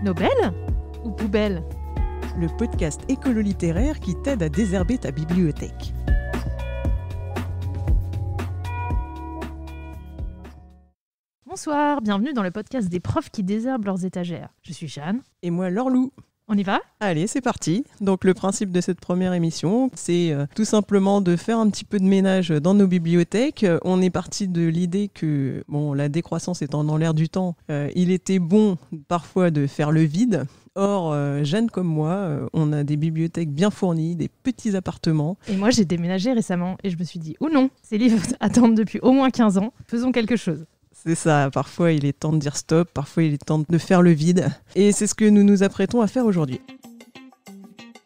Nobel ou poubelle? Le podcast écolo-littéraire qui t'aide à désherber ta bibliothèque. Bonsoir, bienvenue dans le podcast des profs qui désherbent leurs étagères. Je suis Jeanne. Et moi, Laure-Lou. On y va ? Allez, c'est parti. Donc le principe de cette première émission, c'est tout simplement de faire un petit peu de ménage dans nos bibliothèques. On est parti de l'idée que, la décroissance étant dans l'air du temps, il était bon parfois de faire le vide. Or, Jeanne comme moi, on a des bibliothèques bien fournies, des petits appartements. Et moi, j'ai déménagé récemment et je me suis dit, oh non, ces livres attendent depuis au moins 15 ans, faisons quelque chose. C'est ça, parfois il est temps de dire stop, parfois il est temps de faire le vide. Et c'est ce que nous nous apprêtons à faire aujourd'hui.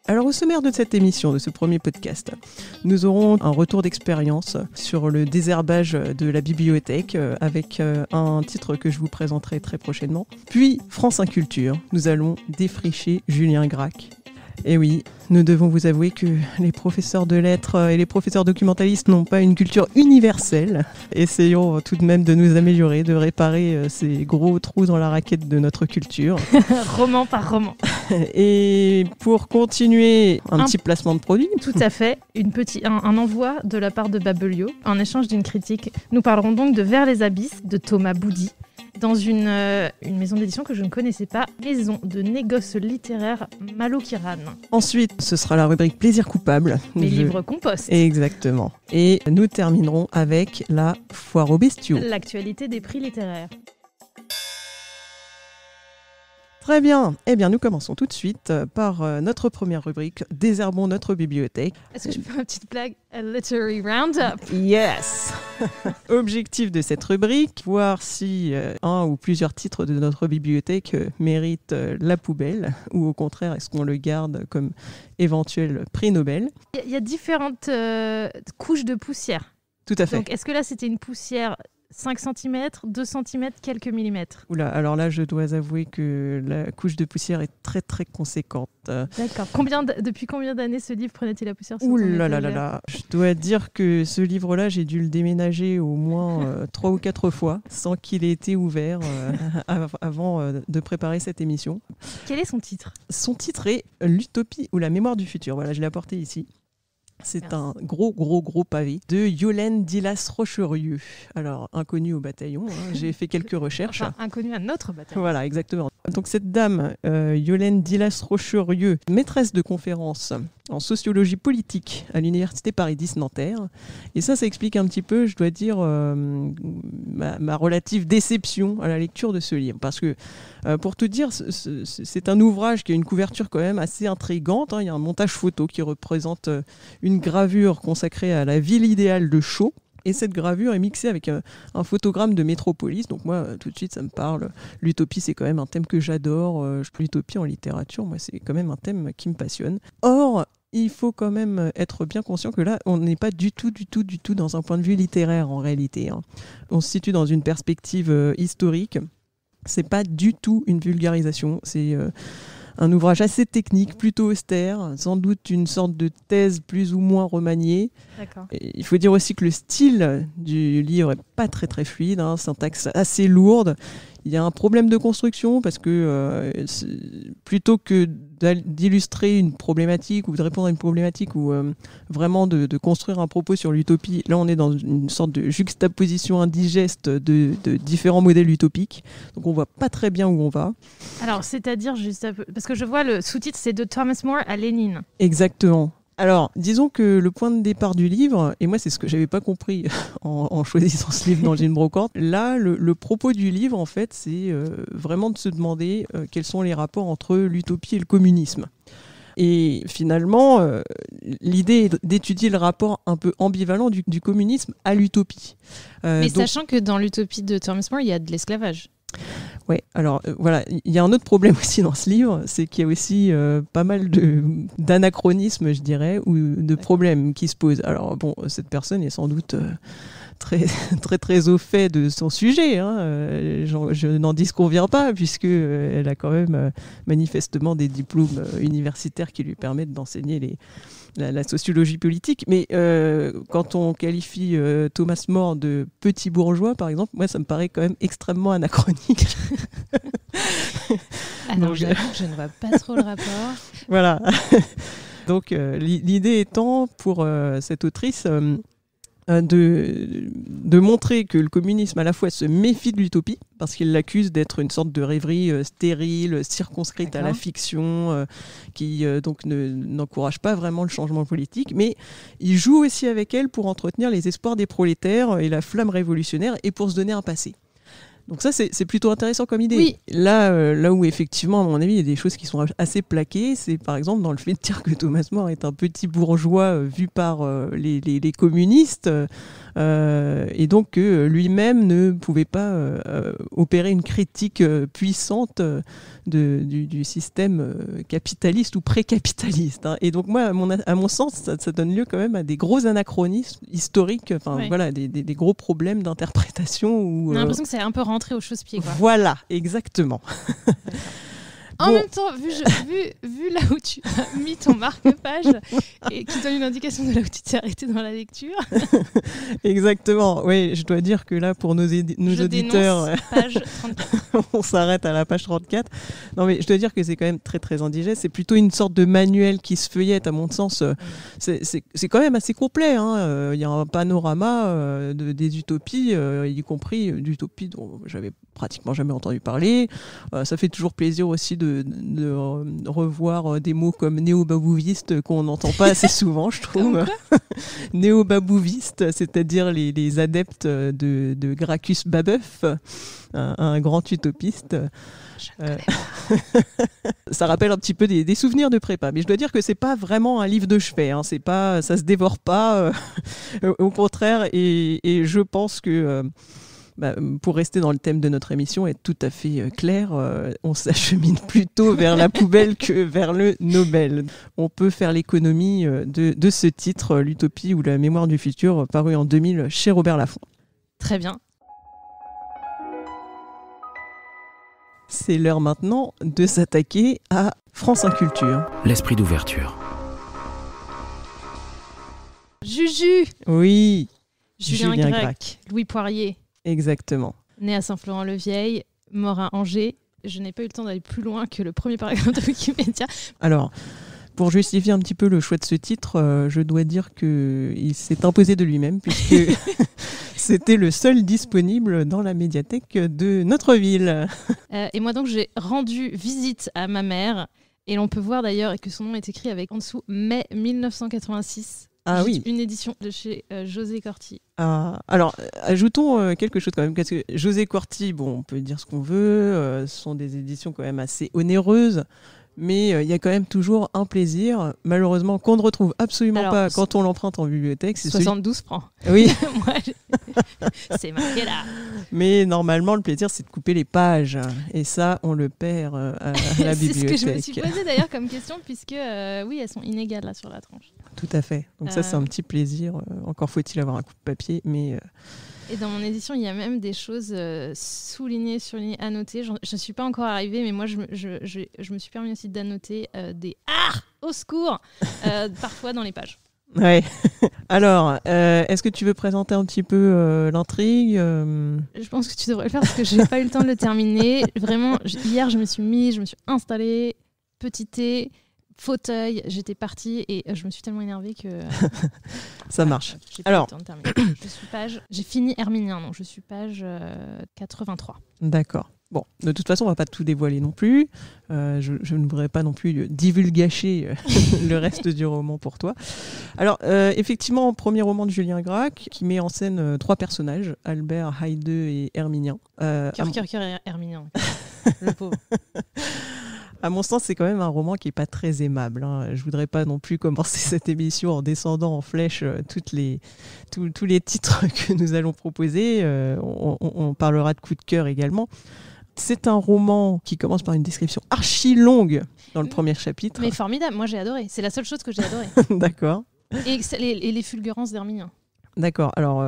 Alors au sommaire de cette émission, de ce premier podcast, nous aurons un retour d'expérience sur le désherbage de la bibliothèque avec un titre que je vous présenterai très prochainement. Puis France Inculture, nous allons défricher Julien Gracq. Et oui, nous devons vous avouer que les professeurs de lettres et les professeurs documentalistes n'ont pas une culture universelle. Essayons tout de même de nous améliorer, de réparer ces gros trous dans la raquette de notre culture. Roman par roman. Et pour continuer, un petit placement de produit. Tout à fait, un envoi de la part de Babelio, en échange d'une critique. Nous parlerons donc de Vers les abysses de Thomas Boudy, dans une maison d'édition que je ne connaissais pas, Maison de négoce littéraire Malo-Kiran. Ensuite, ce sera la rubrique Plaisir coupable. Les livres compost. Exactement. Et nous terminerons avec la foire aux bestiaux. L'actualité des prix littéraires. Très bien. Eh bien, nous commençons tout de suite par notre première rubrique, Désherbons notre bibliothèque. Est-ce que je peux faire une petite blague? A literary roundup. Yes. Objectif de cette rubrique, voir si un ou plusieurs titres de notre bibliothèque méritent la poubelle, ou au contraire, est-ce qu'on le garde comme éventuel prix Nobel. Il y a différentes couches de poussière. Tout à fait. Donc, est-ce que là, c'était une poussière 5 cm, 2 cm, quelques millimètres? Oula, alors là, je dois avouer que la couche de poussière est très très conséquente. D'accord. Depuis combien d'années ce livre prenait-il la poussière sur Ouh ton là là étagère? là là. Je dois dire que ce livre-là, j'ai dû le déménager au moins 3 ou 4 fois sans qu'il ait été ouvert avant de préparer cette émission. Quel est son titre? Son titre est L'Utopie ou la mémoire du futur. Voilà, je l'ai apporté ici. C'est Merci. un gros pavé de Yolène Dilas-Rocherieux. Alors, inconnue au bataillon, j'ai fait quelques recherches. Enfin, inconnu à notre bataillon. Voilà, exactement. Donc cette dame, Yolène Dilas-Rocherieux, maîtresse de conférences en sociologie politique à l'université Paris X Nanterre. Et ça explique un petit peu, je dois dire, ma relative déception à la lecture de ce livre. Parce que, pour tout dire, c'est un ouvrage qui a une couverture quand même assez intrigante. Il y a un montage photo qui représente une gravure consacrée à la ville idéale de Chaux. Et cette gravure est mixée avec un photogramme de métropolis. Donc moi, tout de suite, ça me parle. L'utopie, c'est quand même un thème que j'adore. L'utopie en littérature, moi, c'est quand même un thème qui me passionne. Or, il faut quand même être bien conscient que là, on n'est pas du tout dans un point de vue littéraire en réalité. On se situe dans une perspective historique. C'est pas du tout une vulgarisation. C'est un ouvrage assez technique, plutôt austère, sans doute une sorte de thèse plus ou moins remaniée. D'accord. Et il faut dire aussi que le style du livre n'est pas très très fluide, syntaxe assez lourde. Il y a un problème de construction parce que plutôt que d'illustrer une problématique ou de répondre à une problématique ou vraiment de construire un propos sur l'utopie, là on est dans une sorte de juxtaposition indigeste de différents modèles utopiques. Donc on voit pas très bien où on va. Alors, c'est-à-dire, parce que je vois le sous-titre, c'est de Thomas More à Lénine. Exactement. Alors, disons que le point de départ du livre, et moi c'est ce que j'avais pas compris en choisissant ce livre dans une brocante, là le propos du livre en fait c'est vraiment de se demander quels sont les rapports entre l'utopie et le communisme. Et finalement, l'idée est d'étudier le rapport un peu ambivalent du communisme à l'utopie. Mais sachant que dans l'utopie de Thomas More, il y a de l'esclavage. Ouais, alors voilà, il y a un autre problème aussi dans ce livre, c'est qu'il y a aussi pas mal d'anachronismes, je dirais, ou de problèmes qui se posent. Alors bon, cette personne est sans doute très au fait de son sujet. Je n'en disconviens pas, puisque elle a quand même manifestement des diplômes universitaires qui lui permettent d'enseigner la sociologie politique. Mais quand on qualifie Thomas More de petit bourgeois, par exemple, moi, ça me paraît quand même extrêmement anachronique. Alors Donc, j'avoue que je ne vois pas trop le rapport. voilà. Donc l'idée étant pour cette autrice de montrer que le communisme à la fois se méfie de l'utopie, parce qu'il l'accuse d'être une sorte de rêverie stérile, circonscrite à la fiction, qui donc n'encourage pas vraiment le changement politique, mais il joue aussi avec elle pour entretenir les espoirs des prolétaires et la flamme révolutionnaire, et pour se donner un passé. Donc ça, c'est plutôt intéressant comme idée. Oui. Là où effectivement, à mon avis, il y a des choses qui sont assez plaquées, c'est par exemple dans le fait de dire que Thomas More est un petit bourgeois vu par les communistes, et donc que lui-même ne pouvait pas opérer une critique puissante du système capitaliste ou pré-capitaliste. Hein. Et donc moi, à mon sens, ça donne lieu quand même à des gros anachronismes historiques, voilà, des gros problèmes d'interprétation. On a l'impression que c'est un peu rentré au chausse-pied. Voilà, exactement. En même temps, vu là où tu as mis ton marque-page et qui donne une indication de là où tu t'es arrêté dans la lecture. Exactement. Oui, je dois dire que là, pour nos auditeurs, page 34. On s'arrête à la page 34. Non, mais je dois dire que c'est quand même très très indigeste. C'est plutôt une sorte de manuel qui se feuillette, à mon sens. C'est quand même assez complet. Hein. Il y a un panorama des utopies, y compris d'utopies dont j'avais pratiquement jamais entendu parler. Ça fait toujours plaisir aussi de revoir des mots comme néo-babouviste qu'on n'entend pas assez souvent, je trouve. Néo-babouviste, c'est-à-dire les adeptes de Gracchus Babeuf, un grand utopiste. Ça rappelle un petit peu des souvenirs de prépa, mais je dois dire que c'est pas vraiment un livre de chevet, hein. C'est pas, ça se dévore pas, au contraire, et je pense que pour rester dans le thème de notre émission et être tout à fait clair, on s'achemine plutôt vers la poubelle que vers le Nobel. On peut faire l'économie de ce titre, L'Utopie ou la mémoire du futur, paru en 2000 chez Robert Laffont. Très bien. C'est l'heure maintenant de s'attaquer à France Inculture. L'esprit d'ouverture. Juju. Oui. Julien Gracq. Louis Poirier. Exactement. Né à Saint-Florent-le-Vieil, mort à Angers. Je n'ai pas eu le temps d'aller plus loin que le premier paragraphe de Wikipédia. Alors, pour justifier un petit peu le choix de ce titre, je dois dire qu'il s'est imposé de lui-même, puisque c'était le seul disponible dans la médiathèque de notre ville. Et moi donc, j'ai rendu visite à ma mère, et l'on peut voir d'ailleurs que son nom est écrit avec en dessous mai 1986. Ah oui. Une édition de chez José Corti. Alors, ajoutons quelque chose quand même, parce que José Corti, bon, on peut dire ce qu'on veut, ce sont des éditions quand même assez onéreuses, mais il y a quand même toujours un plaisir, malheureusement, qu'on ne retrouve absolument pas quand on l'emprunte en bibliothèque. C'est 72 francs. Oui. Moi, c'est marqué là. Mais normalement, le plaisir, c'est de couper les pages. Et ça, on le perd à la bibliothèque. C'est ce que je me suis posé d'ailleurs comme question, puisque oui, elles sont inégales là sur la tranche. Tout à fait. Donc ça, c'est un petit plaisir. Encore faut-il avoir un coup de papier, mais... Et dans mon édition, il y a même des choses soulignées, surlignées, annotées. Je ne suis pas encore arrivée, mais moi, je me suis permis aussi d'annoter des « Ah ! Au secours !» parfois dans les pages. Ouais. Alors, est-ce que tu veux présenter un petit peu l'intrigue Je pense que tu devrais le faire parce que je n'ai pas eu le temps de le terminer. Vraiment, hier, je me suis installée, petit thé, fauteuil, j'étais partie et je me suis tellement énervée que... Ça marche. Alors, j'ai fini Herminien, donc je suis page 83. D'accord. Bon, de toute façon, on va pas tout dévoiler non plus. Je ne voudrais pas non plus divulgacher le reste du roman pour toi. Alors, effectivement, premier roman de Julien Gracq qui met en scène 3 personnages, Albert, Haydée et Herminien. Cœur, Herminien. Le pauvre. À mon sens, c'est quand même un roman qui n'est pas très aimable. Hein. Je ne voudrais pas non plus commencer cette émission en descendant en flèche tous les titres que nous allons proposer. On parlera de coup de cœur également. C'est un roman qui commence par une description archi longue dans le premier chapitre. Mais formidable, moi j'ai adoré. C'est la seule chose que j'ai adoré. D'accord. Et les fulgurances d'Herminien. D'accord. Alors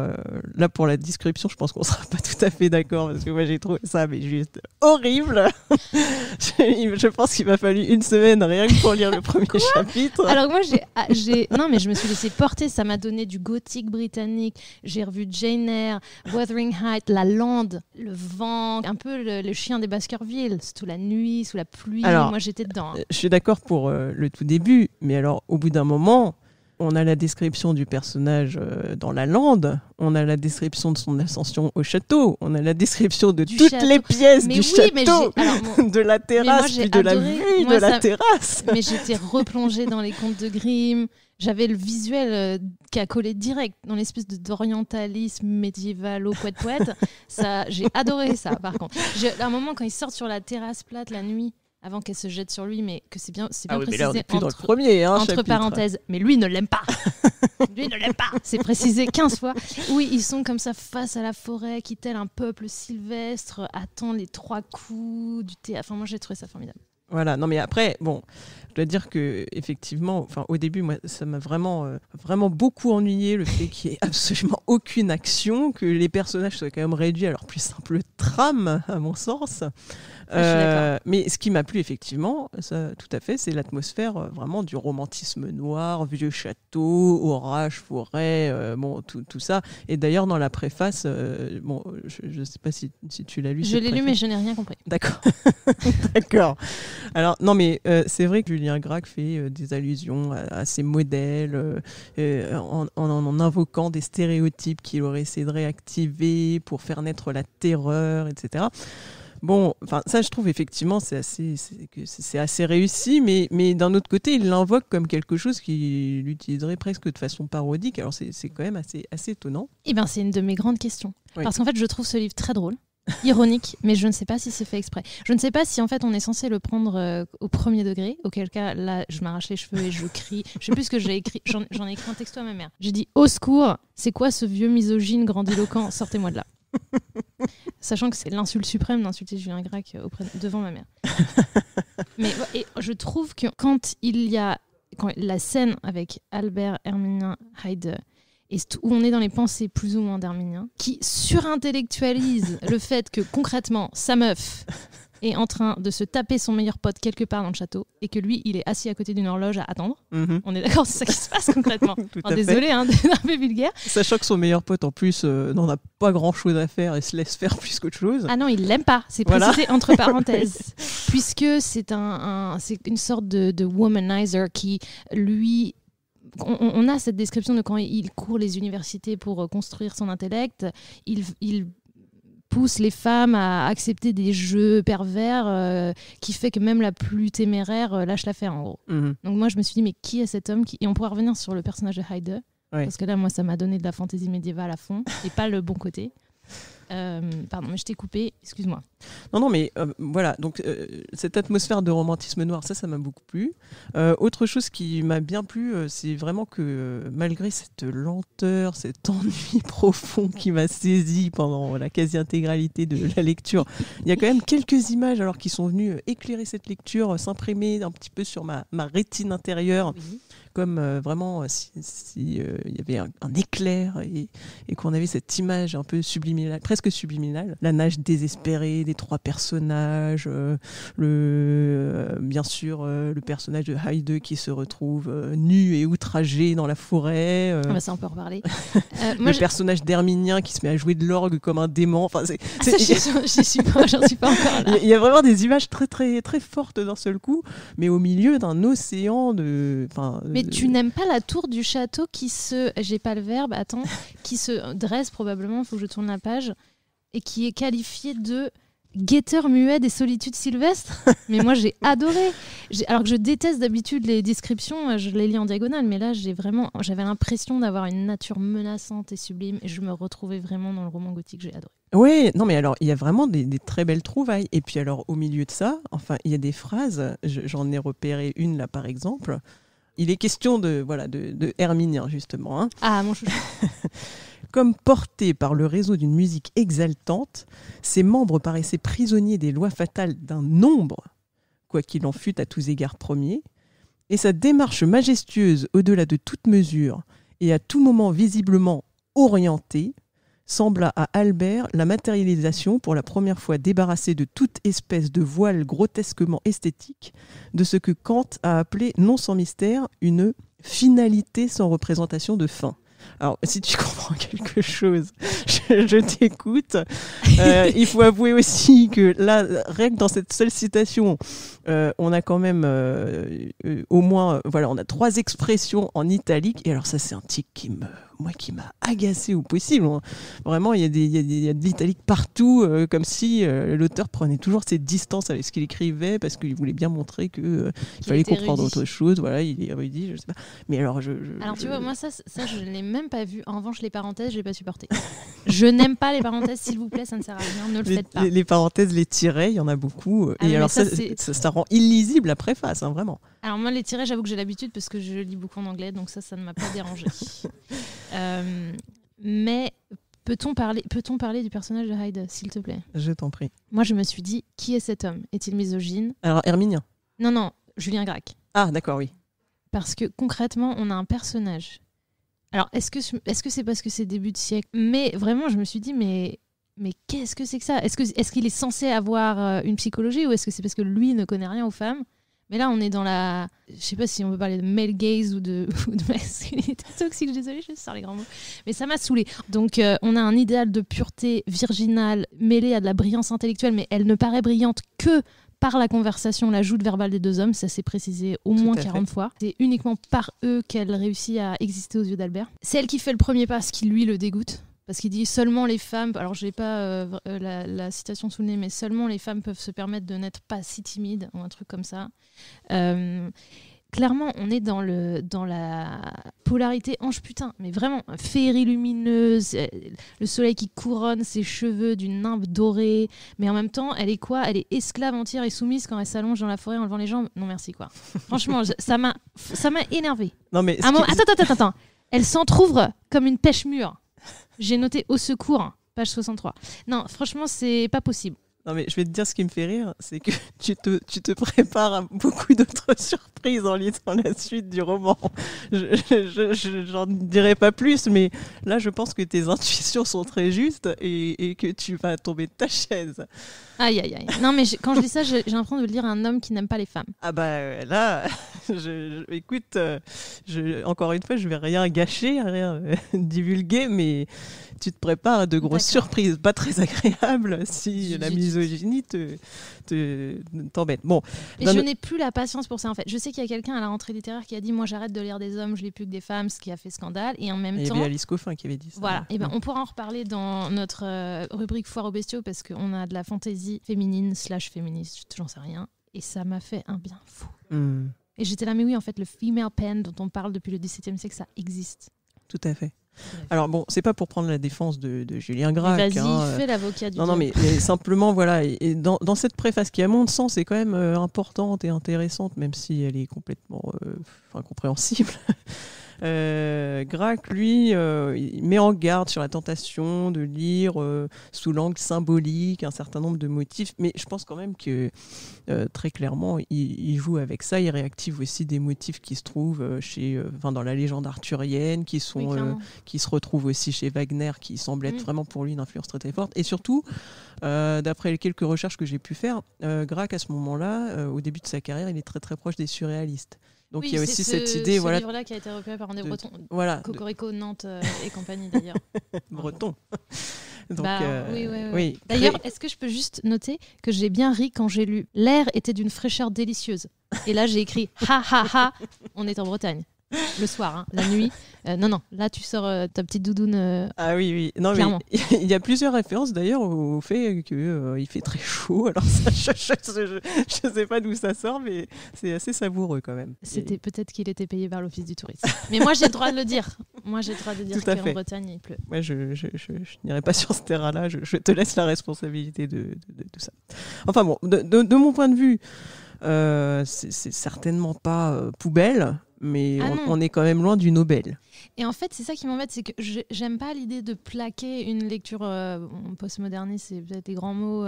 là, pour la description, je pense qu'on ne sera pas tout à fait d'accord parce que moi, j'ai trouvé ça mais juste horrible. Je pense qu'il m'a fallu une semaine rien que pour lire le premier chapitre. Alors moi, non, mais je me suis laissée porter. Ça m'a donné du gothique britannique. J'ai revu Jane Eyre, Wuthering Heights, La Lande, le vent, un peu le chien des Baskerville, sous la nuit, sous la pluie. Alors, moi, j'étais dedans. Je suis d'accord pour le tout début, mais alors au bout d'un moment... On a la description du personnage dans La Lande, on a la description de son ascension au château, on a la description de toutes les pièces du château, de la terrasse, puis de la vue de la terrasse. Mais j'étais replongée dans les contes de Grimm, j'avais le visuel qui a collé direct dans l'espèce d'orientalisme médiéval au poète-poète. J'ai adoré ça par contre. À un moment quand ils sortent sur la terrasse plate la nuit, avant qu'elle se jette sur lui, mais que c'est bien précisé. Mais là, on est plus dans le premier, entre parenthèses, mais lui ne l'aime pas. Lui ne l'aime pas. C'est précisé 15 fois. Oui, ils sont comme ça face à la forêt, qui tel un peuple sylvestre attend les 3 coups du théâtre. Enfin, moi, j'ai trouvé ça formidable. Voilà, non mais après, bon, je dois dire que effectivement, au début, moi, ça m'a vraiment beaucoup ennuyé le fait qu'il n'y ait absolument aucune action, que les personnages soient quand même réduits à leur plus simple trame, à mon sens. Mais ce qui m'a plu effectivement, ça, tout à fait, c'est l'atmosphère vraiment du romantisme noir, vieux château, orage, forêt, tout ça. Et d'ailleurs dans la préface, je ne sais pas si tu l'as lu. Je l'ai lu mais je n'ai rien compris. D'accord. D'accord. Alors non mais c'est vrai que Julien Gracq fait des allusions à ces modèles en invoquant des stéréotypes qu'il aurait essayé de réactiver pour faire naître la terreur, etc. Bon, enfin ça je trouve effectivement c'est assez réussi, mais d'un autre côté il l'invoque comme quelque chose qu'il utiliserait presque de façon parodique. Alors c'est quand même assez étonnant. Eh ben c'est une de mes grandes questions. Oui. Parce qu'en fait je trouve ce livre très drôle, ironique, mais je ne sais pas si c'est fait exprès. Je ne sais pas si en fait on est censé le prendre au premier degré, auquel cas là je m'arrache les cheveux et je crie. Je sais plus ce que j'ai écrit. J'en ai écrit un texto à ma mère. J'ai dit au secours, c'est quoi ce vieux misogyne grandiloquent, sortez-moi de là. Sachant que c'est l'insulte suprême d'insulter Julien Gracq devant ma mère. Mais et je trouve que quand la scène avec Albert, Hermina, Hyde, et où on est dans les pensées plus ou moins d'Hermina, qui surintellectualise le fait que concrètement sa meuf est en train de se taper son meilleur pote quelque part dans le château et que lui il est assis à côté d'une horloge à attendre. On est d'accord, c'est ça qui se passe concrètement. Désolé d'être un peu vulgaire. Sachant que son meilleur pote en plus n'en a pas grand chose à faire et se laisse faire plus qu'autre chose. Ah non, il l'aime pas, c'est précisé entre parenthèses. Puisque c'est c'est une sorte de womanizer qui lui... On a cette description de quand il court les universités pour construire son intellect, il pousse les femmes à accepter des jeux pervers qui fait que même la plus téméraire lâche l'affaire en gros. Donc moi je me suis dit mais qui est cet homme et on pourra revenir sur le personnage de Hyde parce que là moi ça m'a donné de la fantaisie médiévale à fond et pas le bon côté. Pardon, mais je t'ai coupé, excuse-moi. Non, mais voilà, donc cette atmosphère de romantisme noir, ça m'a beaucoup plu. Autre chose qui m'a bien plu, c'est vraiment que malgré cette lenteur, cet ennui profond qui m'a saisi pendant la quasi-intégralité de la lecture, il y a quand même quelques images alors qui sont venues éclairer cette lecture, s'imprimer un petit peu sur ma rétine intérieure. Oui. Comme vraiment si y avait un éclair et qu'on avait cette image un peu subliminale, presque subliminale. La nage désespérée des 3 personnages, bien sûr le personnage de Hyde qui se retrouve nu et outragé dans la forêt. Ça on peut en reparler. Le personnage d'Herminien qui se met à jouer de l'orgue comme un dément. Enfin, j'en suis pas encore là. Il y a vraiment des images très, très, très fortes d'un seul coup, mais au milieu d'un océan de... Mais tu n'aimes pas la tour du château j'ai pas le verbe, qui se dresse probablement, il faut que je tourne la page, et qui est qualifiée de guetteur muet des solitudes sylvestres. Mais moi j'ai adoré. Alors que je déteste d'habitude les descriptions, je les lis en diagonale, mais là j'avais l'impression d'avoir une nature menaçante et sublime, et je me retrouvais vraiment dans le roman gothique, j'ai adoré. Oui, non mais alors il y a vraiment des très belles trouvailles. Et puis alors au milieu de ça, enfin il y a des phrases, j'en ai repéré une là par exemple. Il est question de Herminien, justement. Hein. Ah, mon chouchou. Comme porté par le réseau d'une musique exaltante, ses membres paraissaient prisonniers des lois fatales d'un nombre, quoi qu'il en fût à tous égards premier, et sa démarche majestueuse au-delà de toute mesure, et à tout moment visiblement orientée sembla à Albert la matérialisation, pour la première fois débarrassée de toute espèce de voile grotesquement esthétique, de ce que Kant a appelé, non sans mystère, une finalité sans représentation de fin. Alors, si tu comprends quelque chose, je t'écoute. Il faut avouer aussi que là, rien que dans cette seule citation, on a quand même au moins, voilà, on a 3 expressions en italique. Et alors ça, c'est un tic qui m'a agacé au possible. Vraiment, il y a de l'italique partout, comme si l'auteur prenait toujours ses distances avec ce qu'il écrivait, parce qu'il voulait bien montrer qu'il fallait comprendre autre chose. Voilà, il est érudit, je sais pas. Mais alors, alors tu vois, moi ça je ne l'ai même pas vu. En revanche, les parenthèses, je l'ai pas supporté. Je n'aime pas les parenthèses, s'il vous plaît, ça ne sert à rien, ne le faites pas. Les parenthèses, les tirets, il y en a beaucoup. Et alors ça rend illisible la préface, hein, vraiment. Alors moi, les tirets, j'avoue que j'ai l'habitude parce que je lis beaucoup en anglais, donc ça ne m'a pas dérangé. Mais peut-on parler du personnage de Hyde, s'il te plaît ? Je t'en prie. Moi, je me suis dit, qui est cet homme ? Est-il misogyne ? Alors, Herminien ? Non, Julien Gracq. Ah, d'accord, oui. Parce que concrètement, on a un personnage. Alors, est-ce que c'est parce que c'est début de siècle ? Mais vraiment, je me suis dit, mais qu'est-ce que c'est que ça ? Est-ce qu'il est censé avoir une psychologie, ou est-ce que c'est parce que lui ne connaît rien aux femmes ? Mais là, on est dans la... Je sais pas si on peut parler de male gaze ou de masculinité toxique. Désolée, je sors les grands mots. Mais ça m'a saoulée. Donc, on a un idéal de pureté virginale mêlé à de la brillance intellectuelle, mais elle ne paraît brillante que par la conversation, la joute verbale des 2 hommes. Ça s'est précisé au moins 40 fois. C'est uniquement par eux qu'elle réussit à exister aux yeux d'Albert. C'est elle qui fait le premier pas, ce qui lui le dégoûte. Parce qu'il dit seulement les femmes, alors je n'ai pas la citation sous le nez, mais seulement les femmes peuvent se permettre de n'être pas si timides, ou un truc comme ça. Clairement, on est dans la polarité ange putain, mais vraiment, féerie lumineuse, le soleil qui couronne ses cheveux d'une nimbe dorée, mais en même temps, elle est quoi ? Elle est esclave entière et soumise quand elle s'allonge dans la forêt en levant les jambes. Non merci quoi. Franchement, ça m'a énervé. Non mais attends. Elle s'entrouvre comme une pêche mûre. J'ai noté au secours, page 63. Non, franchement, c'est pas possible. Non, mais je vais te dire ce qui me fait rire, c'est que tu te prépares à beaucoup d'autres surprises en lisant la suite du roman. J'en dirai pas plus, mais là, je pense que tes intuitions sont très justes et que tu vas tomber de ta chaise. Aïe. Non, mais quand je dis ça, j'ai l'impression de lire un homme qui n'aime pas les femmes. Ah bah là, écoute, encore une fois, je vais rien gâcher, rien divulguer, mais tu te prépares à de grosses surprises, pas très agréables si la misogynie t'embête. Bon, et je n'ai plus la patience pour ça en fait. Je sais qu'il y a quelqu'un à la rentrée littéraire qui a dit moi j'arrête de lire des hommes, je lis plus que des femmes, ce qui a fait scandale. Et en même temps, il y avait Alice Coffin qui avait dit ça. Voilà, et ben on pourra en reparler dans notre rubrique Foire aux bestiaux parce qu'on a de la fantaisie féminine / féministe, j'en sais rien. Et ça m'a fait un bien fou. Et j'étais là, mais oui, en fait, le female pen dont on parle depuis le XVIIe siècle, ça existe. Tout à fait. Alors bon, c'est pas pour prendre la défense de Julien Gracq. Vas-y, fais l'avocat du Non, mais simplement, voilà, et dans cette préface qui, à mon sens, est quand même importante et intéressante, même si elle est complètement incompréhensible. Gracq, lui, il met en garde sur la tentation de lire sous l'angle symbolique un certain nombre de motifs, mais je pense quand même que très clairement, il joue avec ça. Il réactive aussi des motifs qui se trouvent dans la légende arthurienne, qui se retrouvent aussi chez Wagner, qui semble être vraiment pour lui une influence très très forte. Et surtout, d'après les quelques recherches que j'ai pu faire, Gracq, à ce moment-là, au début de sa carrière, il est très très proche des surréalistes. Donc il y a aussi cette idée, ce livre-là qui a été repéré par André Breton, Cocorico, Nantes et compagnie d'ailleurs. Breton. Donc, oui. D'ailleurs, est-ce que je peux juste noter que j'ai bien ri quand j'ai lu l'air était d'une fraîcheur délicieuse. Et là j'ai écrit ha ha ha. On est en Bretagne. Le soir, la nuit. Non, là tu sors ta petite doudoune. Ah oui. Non, clairement. Mais il y a plusieurs références d'ailleurs au fait qu'il fait très chaud. Alors ça, je sais pas d'où ça sort, mais c'est assez savoureux quand même. C'était peut-être qu'il était payé par l'Office du tourisme. Mais moi j'ai le droit de le dire. Moi j'ai le droit de dire qu'en Bretagne il pleut. Moi je n'irai pas sur ce terrain-là. Je te laisse la responsabilité de tout ça. Enfin bon, de mon point de vue, c'est certainement pas poubelle. mais Ah on est quand même loin du Nobel. Et en fait, c'est ça qui m'embête, c'est que j'aime pas l'idée de plaquer une lecture postmoderniste, c'est peut-être des grands mots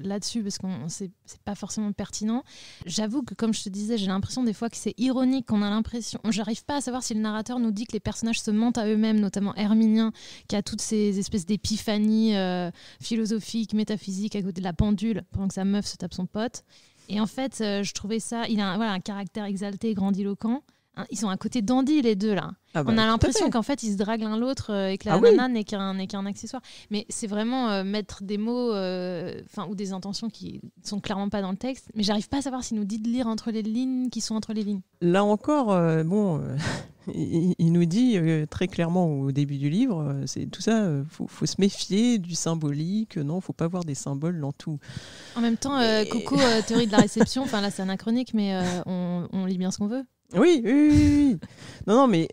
là-dessus, parce que c'est pas forcément pertinent. J'avoue que, comme je te disais, j'ai l'impression des fois que c'est ironique, qu'on a l'impression... J'arrive pas à savoir si le narrateur nous dit que les personnages se mentent à eux-mêmes, notamment Herminien, qui a toutes ces espèces d'épiphanies philosophiques, métaphysiques, à côté de la pendule, pendant que sa meuf se tape son pote. Et en fait, je trouvais ça... Il a un caractère exalté, grandiloquent. Ils sont à côté d'Andy, les deux, là. Ah bah, on a l'impression qu'en fait, ils se draguent l'un l'autre et que la nana n'est qu'un accessoire. Mais c'est vraiment mettre des mots ou des intentions qui sont clairement pas dans le texte. Mais j'arrive pas à savoir s'il nous dit de lire entre les lignes qui sont entre les lignes. Là encore, il nous dit très clairement au début du livre, c'est tout ça, faut se méfier du symbolique. Non, faut pas voir des symboles dans tout. En même temps, Coco, théorie de la réception, enfin là c'est anachronique, mais on lit bien ce qu'on veut. Oui. Non, mais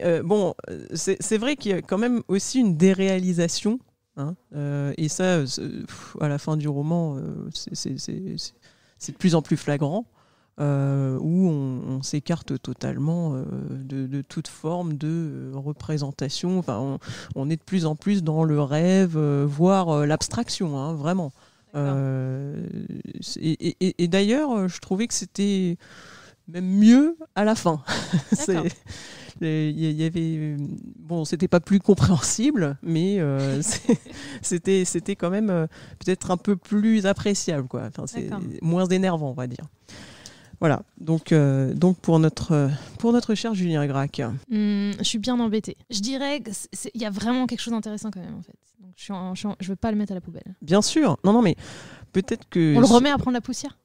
c'est vrai qu'il y a quand même aussi une déréalisation. Et ça, à la fin du roman, c'est de plus en plus flagrant, où on s'écarte totalement de toute forme de représentation. Enfin, on est de plus en plus dans le rêve, voire l'abstraction, vraiment. Et d'ailleurs, je trouvais que c'était... même mieux à la fin. Il y avait, c'était pas plus compréhensible, mais c'était quand même peut-être un peu plus appréciable, quoi. Enfin, c'est moins énervant, on va dire. Voilà. Donc pour notre cher Julien Gracq. Je suis bien embêtée. Je dirais qu'il y a vraiment quelque chose d'intéressant quand même, en fait. Donc je veux pas le mettre à la poubelle. Bien sûr. Non, mais peut-être que... On le remet à prendre la poussière.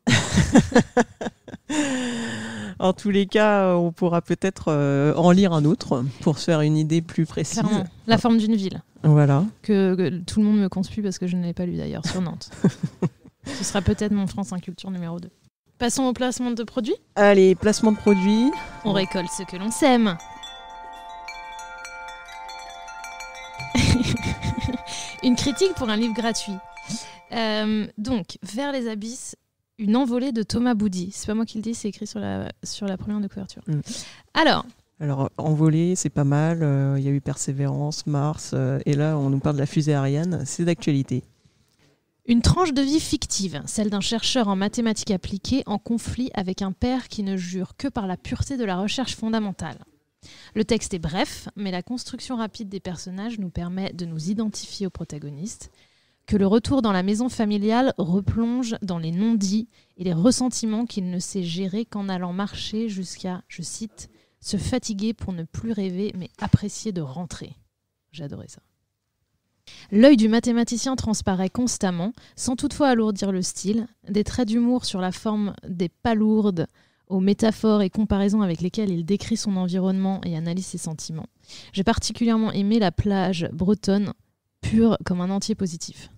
En tous les cas, on pourra peut-être en lire un autre pour se faire une idée plus précise. Clairement. La forme d'une ville. Voilà. Que tout le monde me conspue parce que je ne l'ai pas lu d'ailleurs sur Nantes. Ce sera peut-être mon France Inculture numéro 2. Passons au placement de produits. Allez, placement de produits. On récolte ce que l'on sème. Une critique pour un livre gratuit. Donc, Vers les abysses, une envolée de Thomas Boudy. C'est pas moi qui le dis, c'est écrit sur la première de couverture. Alors, envolée, c'est pas mal. Il y a eu Persévérance, Mars, et là, on nous parle de la fusée Ariane. C'est d'actualité. Une tranche de vie fictive, celle d'un chercheur en mathématiques appliquées en conflit avec un père qui ne jure que par la pureté de la recherche fondamentale. Le texte est bref, mais la construction rapide des personnages nous permet de nous identifier aux protagonistes, que le retour dans la maison familiale replonge dans les non-dits et les ressentiments qu'il ne sait gérer qu'en allant marcher jusqu'à, je cite, « se fatiguer pour ne plus rêver mais apprécier de rentrer ». J'ai adoré ça. L'œil du mathématicien transparaît constamment, sans toutefois alourdir le style, des traits d'humour sur la forme des palourdes, aux métaphores et comparaisons avec lesquelles il décrit son environnement et analyse ses sentiments. J'ai particulièrement aimé la plage bretonne, pure comme un entier positif.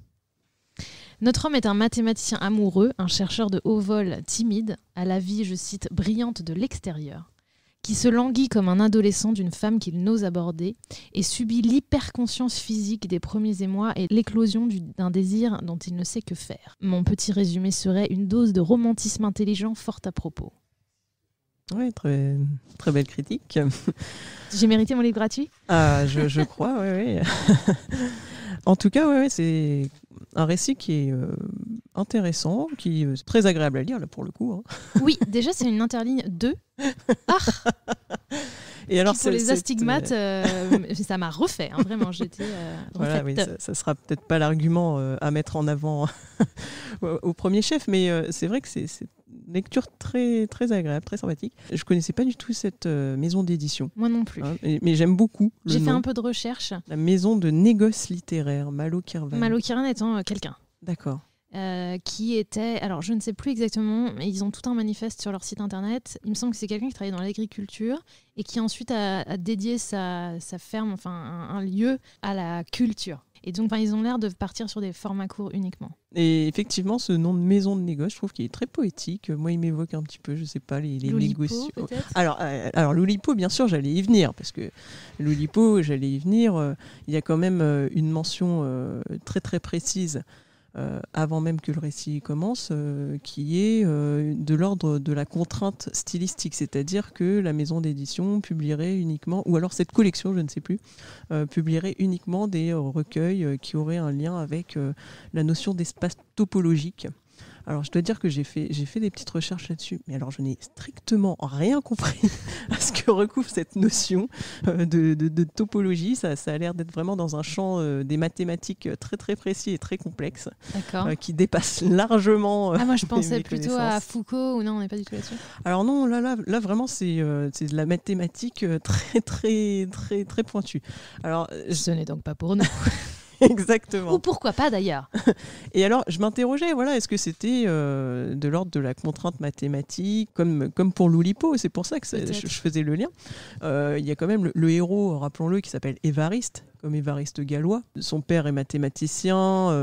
Notre homme est un mathématicien amoureux, un chercheur de haut vol timide, à la vie, je cite, brillante de l'extérieur, qui se languit comme un adolescent d'une femme qu'il n'ose aborder et subit l'hyperconscience physique des premiers émois et l'éclosion d'un désir dont il ne sait que faire. Mon petit résumé serait une dose de romantisme intelligent fort à propos. Oui, très, très belle critique. J'ai mérité mon livre gratuit ? Je crois, oui. En tout cas, c'est un récit qui est intéressant, qui est très agréable à lire, là, pour le coup. Oui, déjà, c'est une interligne 2. Et alors, pour les astigmates, ça m'a refait, vraiment. J'étais voilà, oui, ça sera peut-être pas l'argument à mettre en avant au premier chef, mais c'est vrai que c'est une lecture très, très agréable, très sympathique. Je connaissais pas du tout cette maison d'édition. Moi non plus. Mais j'aime beaucoup. J'ai fait un peu de recherche. La maison de négoce littéraire, Malo Kirvan. Malo Kirvan étant quelqu'un. D'accord. Qui était, alors je ne sais plus exactement, mais ils ont tout un manifeste sur leur site internet. Il me semble que c'est quelqu'un qui travaille dans l'agriculture et qui ensuite a dédié sa ferme, enfin un lieu à la culture. Et donc ils ont l'air de partir sur des formats courts uniquement. Et effectivement, ce nom de maison de négoce, je trouve qu'il est très poétique. Moi, il m'évoque un petit peu, je sais pas, les négociations. Alors l'Oulipo, bien sûr, j'allais y venir, parce que l'Oulipo, il y a quand même une mention très très précise avant même que le récit commence, qui est de l'ordre de la contrainte stylistique, c'est-à-dire que la maison d'édition publierait uniquement, ou alors cette collection, je ne sais plus, publierait uniquement des recueils qui auraient un lien avec la notion d'espace topologique. Alors, je dois dire que j'ai fait des petites recherches là-dessus, mais alors je n'ai strictement rien compris à ce que recouvre cette notion de topologie. Ça a l'air d'être vraiment dans un champ des mathématiques très très précis et très complexe, qui dépasse largement. Moi, je pensais plutôt à Foucault, ou non, on n'est pas du tout là-dessus. Alors non, là vraiment, c'est de la mathématique très très très très pointue. Alors, ce n'est donc pas pour nous. Exactement. Ou pourquoi pas d'ailleurs. Et alors, je m'interrogeais, est-ce que c'était de l'ordre de la contrainte mathématique, comme pour l'Oulipo, c'est pour ça que je faisais le lien. Il y a quand même le héros, rappelons-le, qui s'appelle Évariste, comme Évariste Galois. Son père est mathématicien,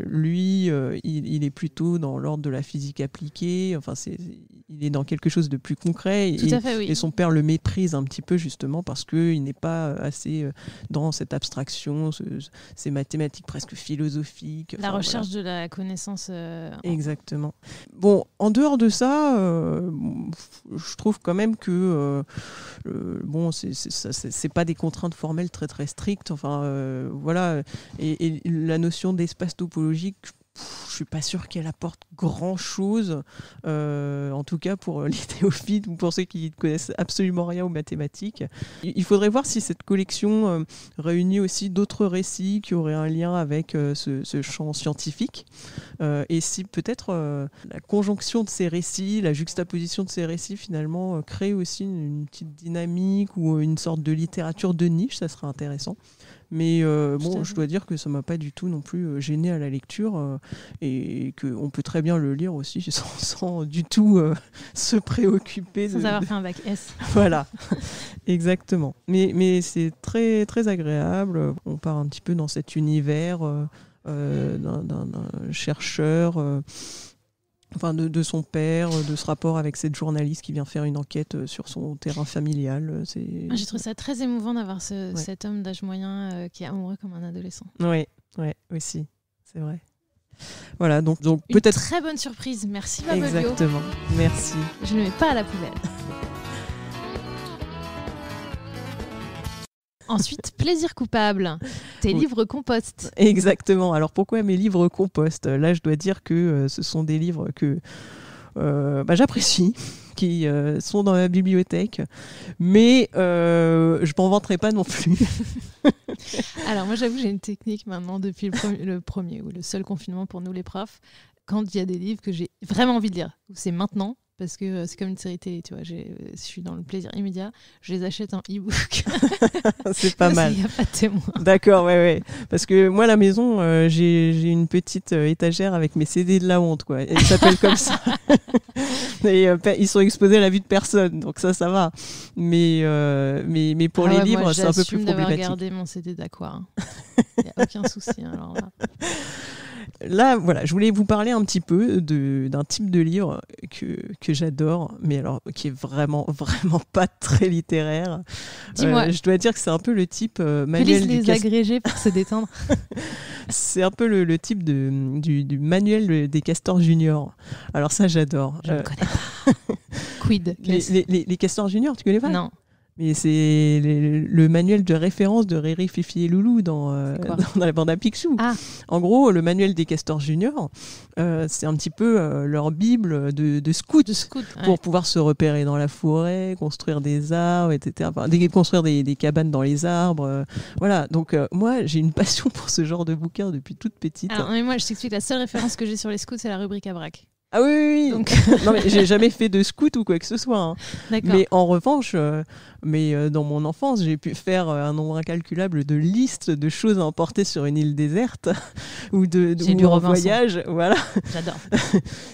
lui, il est plutôt dans l'ordre de la physique appliquée, il est dans quelque chose de plus concret. Tout à fait, oui. Et son père le méprise un petit peu justement parce qu'il n'est pas assez dans cette abstraction, ces mathématiques presque philosophiques. La recherche de la connaissance. Exactement. Bon, en dehors de ça, je trouve quand même que c'est pas des contraintes formelles très très strictes. Voilà. Et la notion d'espace topologique, je suis pas sûre qu'elle apporte grand-chose, en tout cas pour les théophiles ou pour ceux qui ne connaissent absolument rien aux mathématiques. Il faudrait voir si cette collection réunit aussi d'autres récits qui auraient un lien avec ce champ scientifique, et si peut-être la conjonction de ces récits, la juxtaposition de ces récits finalement crée aussi une petite dynamique ou une sorte de littérature de niche, ça serait intéressant. Mais je dois dire que ça ne m'a pas du tout non plus gêné à la lecture, et qu'on peut très bien le lire aussi sans du tout se préoccuper. Sans avoir fait un bac S. Voilà, exactement. Mais c'est très, très agréable. On part un petit peu dans cet univers d'un chercheur... de son père, de ce rapport avec cette journaliste qui vient faire une enquête sur son terrain familial. J'ai trouvé ça très émouvant d'avoir cet homme d'âge moyen qui est amoureux comme un adolescent. Oui, aussi, c'est vrai. Voilà, donc une peut-être... très bonne surprise, merci Babolio. Exactement, merci. Je ne le mets pas à la poubelle. Ensuite, plaisir coupable, tes livres compost. Exactement. Alors pourquoi mes livres compost ? Là, je dois dire que ce sont des livres que j'apprécie, qui sont dans ma bibliothèque, mais je m'en vanterai pas non plus. Alors moi, j'avoue, j'ai une technique maintenant depuis le premier ou le seul confinement pour nous les profs. Quand il y a des livres que j'ai vraiment envie de lire, c'est maintenant. Parce que c'est comme une série télé, tu vois. Je suis dans le plaisir immédiat. Je les achète en e-book. C'est pas mal. Il n'y a pas de témoin. D'accord, ouais. Parce que moi, à la maison, j'ai une petite étagère avec mes CD de la honte, quoi. Elle s'appelle comme ça. Et ils sont exposés à la vue de personne, donc ça va. Mais pour les livres, moi, c'est un peu plus problématique. J'assume d'avoir gardé mon CD d'Aqua. Il n'y a aucun souci. Alors là. Là, voilà, je voulais vous parler un petit peu d'un type de livre que j'adore, mais alors qui est vraiment, vraiment pas très littéraire. Dis-moi. Je dois dire que c'est un peu le type manuel les agrégés pour se détendre. C'est un peu le type du manuel des castors juniors. Alors ça, j'adore. Je ne connais pas. Quid les castors juniors, tu connais pas ? Non. Mais c'est le manuel de référence de Riri, Fifi et Loulou dans la bande à Picsou. Ah. En gros, le manuel des castors juniors, c'est un petit peu leur bible de scouts, pour pouvoir se repérer dans la forêt, construire des arbres, etc. Enfin, construire des cabanes dans les arbres. Voilà. Donc moi, j'ai une passion pour ce genre de bouquin depuis toute petite. Alors, mais moi, je t'explique, la seule référence que j'ai sur les scouts, c'est la rubrique à braque. Ah oui. Donc... non, mais j'ai jamais fait de scout ou quoi que ce soit. Hein. D'accord. Mais en revanche, dans mon enfance, j'ai pu faire un nombre incalculable de listes de choses à emporter sur une île déserte ou en voyage. Voilà. J'adore.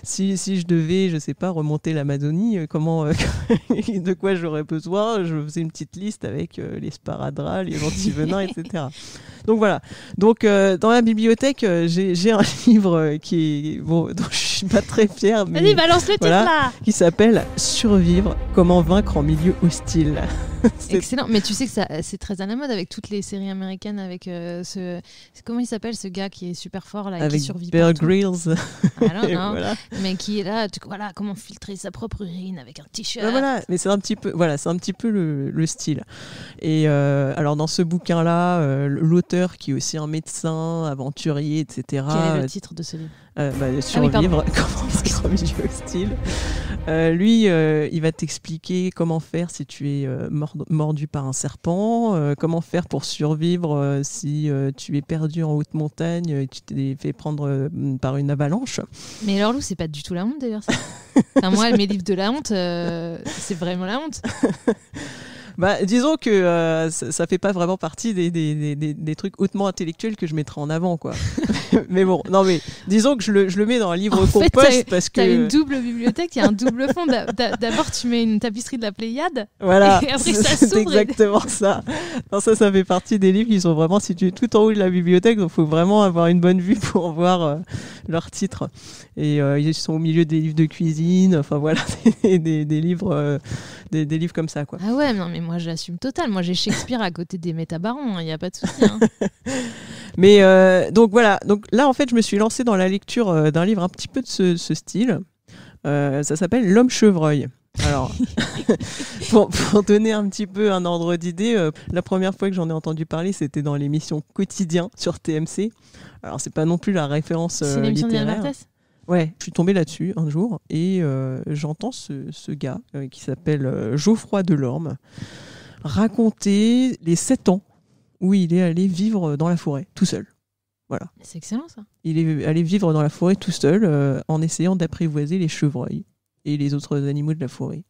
si je devais, je sais pas, remonter l'Amazonie, de quoi j'aurais besoin, je faisais une petite liste avec les sparadraps, les antivenins, etc. Donc voilà. Donc dans la bibliothèque, j'ai un livre dont je suis pas très fière, mais vas-y, balance le titre là. Qui s'appelle Survivre, comment vaincre en milieu hostile. Excellent. Mais tu sais que c'est très à la mode avec toutes les séries américaines, avec comment il s'appelle ce gars qui est super fort là, et qui survit Bear partout. Grylls. Alors, non, Voilà. mais qui est là, voilà, comment filtrer sa propre urine avec un t-shirt. Voilà, mais c'est un petit peu, le style. Et alors dans ce bouquin-là, l'auteur qui est aussi un médecin, aventurier, etc. Quel est le titre de ce livre? Survivre, comment survivre hostile. Lui, il va t'expliquer comment faire si tu es mordu par un serpent, comment faire pour survivre si tu es perdu en haute montagne et tu t'es fait prendre par une avalanche. Mais alors, Lou, c'est pas du tout la honte d'ailleurs. Ça. Enfin, moi, mes livres de la honte, c'est vraiment la honte. Bah, disons que ça fait pas vraiment partie des trucs hautement intellectuels que je mettrais en avant, quoi. Mais bon, non, mais disons que je le mets dans un livre compost parce que t'as une double bibliothèque, il y a un double fond. D'abord, tu mets une tapisserie de la Pléiade. Voilà, et après, ça c'est s'ouvre. exactement ça. Non, ça fait partie des livres qui sont vraiment situés tout en haut de la bibliothèque, donc il faut vraiment avoir une bonne vue pour voir leurs titres. Et ils sont au milieu des livres de cuisine, enfin voilà, des livres, des livres comme ça, quoi. Ah ouais, non, mais moi j'assume total. Moi j'ai Shakespeare à côté des métabarons, il n'y a pas de souci. Hein. Mais donc voilà, donc là en fait je me suis lancée dans la lecture d'un livre un petit peu de ce style. Ça s'appelle L'homme chevreuil. Alors, pour donner un petit peu un ordre d'idée, la première fois que j'en ai entendu parler, c'était dans l'émission Quotidien sur TMC. Alors c'est pas non plus la référence C'est l'émission de Yann littéraire. Barthès ? Ouais, je suis tombée là-dessus un jour et j'entends ce gars qui s'appelle Geoffroy Delorme raconter les 7 ans où il est allé vivre dans la forêt, tout seul. Voilà. C'est excellent ça. Il est allé vivre dans la forêt tout seul en essayant d'apprivoiser les chevreuils et les autres animaux de la forêt.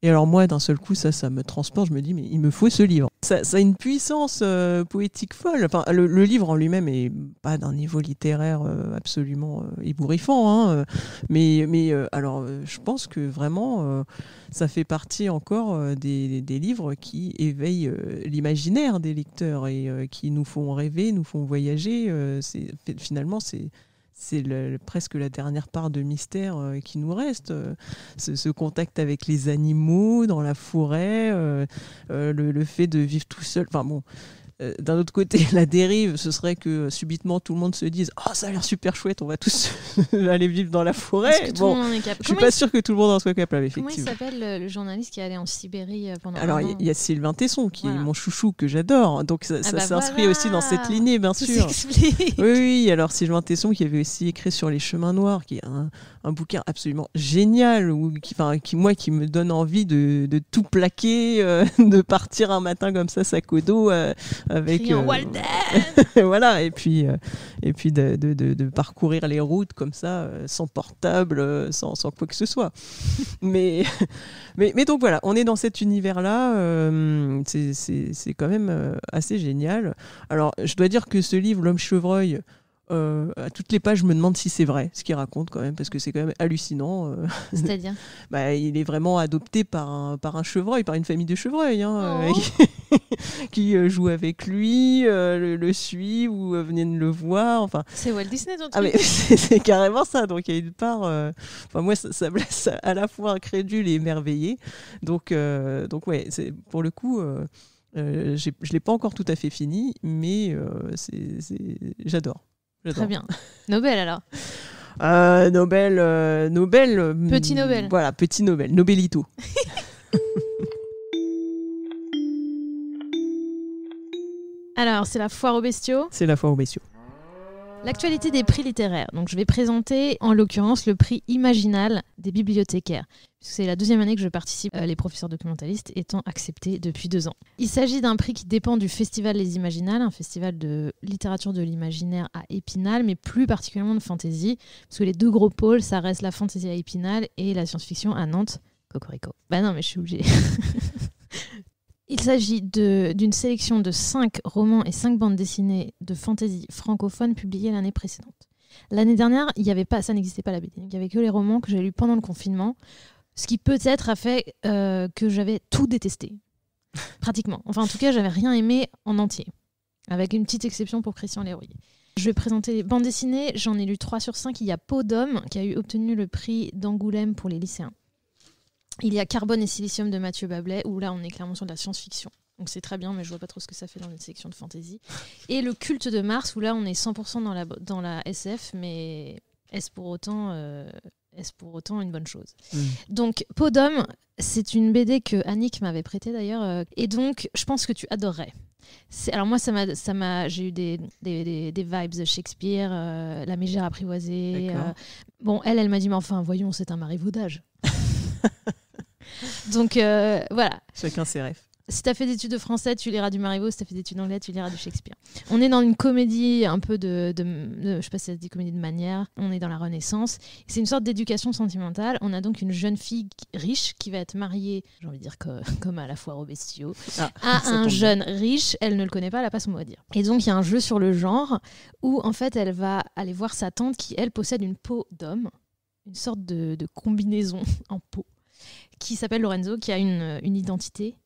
Et alors moi, d'un seul coup, ça me transporte, je me dis, mais il me faut ce livre. Ça a une puissance poétique folle. Enfin, le livre en lui-même est pas d'un niveau littéraire absolument ébouriffant, hein, mais alors, je pense que vraiment, ça fait partie encore des livres qui éveillent l'imaginaire des lecteurs et qui nous font rêver, nous font voyager. Finalement, c'est presque la dernière part de mystère qui nous reste. Ce contact avec les animaux dans la forêt, le fait de vivre tout seul. Enfin bon, d'un autre côté, la dérive, ce serait que subitement tout le monde se dise « Ah, ça a l'air super chouette, on va tous aller vivre dans la forêt. » Est-ce que tout le monde en est capable ? Je suis pas sûre que tout le monde en soit capable, effectivement. Comment il s'appelle le journaliste qui est allé en Sibérie pendant Alors, un an ? il y a Sylvain Tesson, qui est mon chouchou, que j'adore. Donc, ça s'inscrit aussi dans cette lignée, bien tout sûr. s'explique. Oui, alors Sylvain Tesson, qui avait aussi écrit sur les chemins noirs, qui est un bouquin absolument génial, qui me donne envie de tout plaquer, de partir un matin comme ça, sac au dos, avec... Walden voilà, et puis de parcourir les routes comme ça, sans portable, sans quoi que ce soit. mais donc voilà, on est dans cet univers-là, c'est quand même assez génial. Alors, je dois dire que ce livre, L'homme chevreuil, à toutes les pages, je me demande si c'est vrai ce qu'il raconte quand même, parce que c'est quand même hallucinant. C'est-à-dire il est vraiment adopté par un chevreuil, par une famille de chevreuils, hein, Oh. qui joue avec lui, le suit ou venait de le voir. Enfin, C'est Walt Disney ton truc. ah mais c'est carrément ça. Donc il y a une part. Moi, ça me laisse à la fois incrédule et émerveillé. Donc ouais, pour le coup. Je l'ai pas encore tout à fait fini, mais j'adore. Très bien. Nobel alors. Nobel. Petit Nobel. Voilà, petit Nobel. Nobelito. Alors, c'est la foire aux bestiaux. C'est la foire aux bestiaux. L'actualité des prix littéraires. Donc, je vais présenter en l'occurrence le prix Imaginal des bibliothécaires. C'est la 2e année que je participe, les professeurs documentalistes étant acceptés depuis 2 ans. Il s'agit d'un prix qui dépend du Festival Les Imaginales, un festival de littérature de l'imaginaire à Épinal, mais plus particulièrement de fantasy, parce que les 2 gros pôles, ça reste la fantasy à Épinal et la science-fiction à Nantes. Cocorico. Bah non, mais je suis obligée. Il s'agit d'une sélection de 5 romans et 5 bandes dessinées de fantasy francophones publiées l'année précédente. L'année dernière, ça n'existait pas la BD. Il n'y avait que les romans que j'ai lus pendant le confinement, ce qui peut-être a fait que j'avais tout détesté. Pratiquement. Enfin, en tout cas, j'avais rien aimé en entier. Avec une petite exception pour Christian Leroy. Je vais présenter les bandes dessinées. J'en ai lu 3 sur 5. Il y a Peau d'homme qui a obtenu le prix d'Angoulême pour les lycéens. Il y a Carbone et Silicium de Mathieu Bablet, où là, on est clairement sur de la science-fiction. Donc c'est très bien, mais je vois pas trop ce que ça fait dans une section de fantasy. Et Le Culte de Mars, où là, on est 100% dans la SF, mais est-ce pour autant une bonne chose? Donc, Peau d'homme, c'est une BD que Annick m'avait prêtée d'ailleurs, et donc je pense que tu adorerais. Alors moi, j'ai eu des vibes de Shakespeare, La mégère apprivoisée. Bon, elle m'a dit, mais enfin, voyons, c'est un marivaudage. Donc voilà. Chacun ses rêves. Si tu as fait des études de français, tu liras du Marivaux. Si tu as fait des études d'anglais, tu liras du Shakespeare. On est dans une comédie un peu je sais pas si ça se dit comédie de manière. On est dans la Renaissance. C'est une sorte d'éducation sentimentale. On a donc une jeune fille riche qui va être mariée, j'ai envie de dire comme à la foire aux bestiaux, à un jeune riche. Elle ne le connaît pas, elle n'a pas son mot à dire. Et donc il y a un jeu sur le genre où en fait elle va aller voir sa tante qui elle possède une peau d'homme, une sorte de combinaison en peau, qui s'appelle Lorenzo, qui a une identité.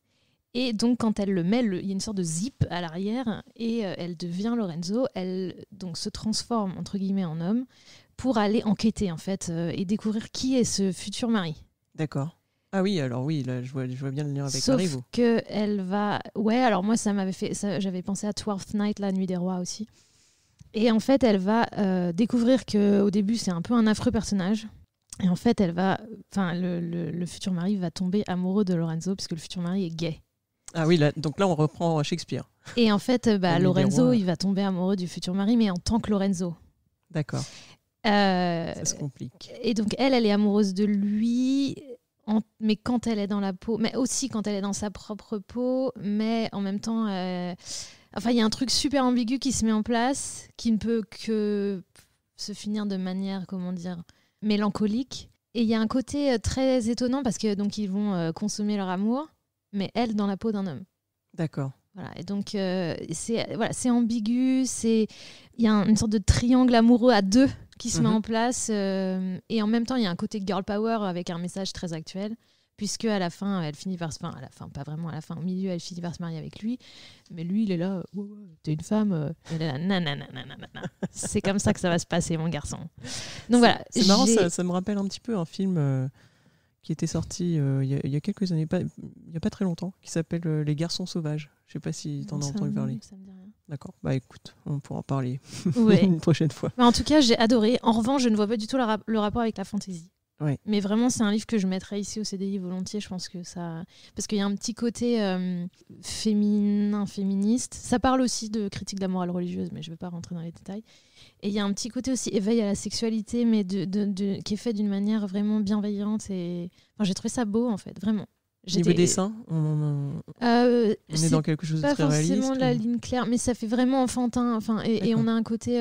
Et donc, quand elle le met, il y a une sorte de zip à l'arrière et elle devient Lorenzo. Elle donc, se transforme, entre guillemets, en homme pour aller enquêter, en fait, et découvrir qui est ce futur mari. D'accord. Ah oui, alors oui, là, je vois bien le lien avec Sauf Marivaux. qu'elle va... Ouais, alors moi, ça m'avait fait... j'avais pensé à Twelfth Night, La Nuit des Rois aussi. Et en fait, elle va découvrir qu'au début, c'est un peu un affreux personnage. Et en fait, le futur mari va tomber amoureux de Lorenzo, puisque le futur mari est gay. Ah oui, donc là, on reprend Shakespeare. Et en fait, Lorenzo, il va tomber amoureux du futur mari, mais en tant que Lorenzo. D'accord. Ça se complique. Et donc, elle est amoureuse de lui, mais quand elle est dans la peau, mais aussi quand elle est dans sa propre peau, mais en même temps, il y a un truc super ambigu qui se met en place, qui ne peut que se finir de manière, comment dire, mélancolique. Et il y a un côté très étonnant parce que donc ils vont consommer leur amour, mais elle dans la peau d'un homme. D'accord. Voilà, et donc c'est ambigu, il y a une sorte de triangle amoureux à deux qui se met en place, et en même temps il y a un côté girl power avec un message très actuel, puisque à la fin elle finit par pas vraiment à la fin, au milieu elle finit par se marier avec lui, mais lui il est là, t'es une femme, elle est là, nanana, c'est comme ça que ça va se passer mon garçon. Donc voilà. C'est marrant, ça me rappelle un petit peu un film qui était sorti il y a quelques années, il n'y a pas très longtemps, qui s'appelle Les Garçons Sauvages. Je ne sais pas si tu en as entendu parler. Ça me dit rien. D'accord, bah écoute, on pourra en parler Ouais. une prochaine fois. Mais en tout cas, j'ai adoré. En revanche, je ne vois pas du tout le rapport avec la fantaisie. Ouais. Mais vraiment, c'est un livre que je mettrais ici au CDI volontiers. Je pense que ça... Parce qu'il y a un petit côté féministe. Ça parle aussi de critique de la morale religieuse, mais je ne vais pas rentrer dans les détails. Et il y a un petit côté aussi éveil à la sexualité, mais qui est fait d'une manière vraiment bienveillante. Et... j'ai trouvé ça beau, en fait, vraiment. Niveau dessin, on est dans quelque chose de très réaliste. Pas forcément la ligne claire, mais ça fait vraiment enfantin. Et on a un côté...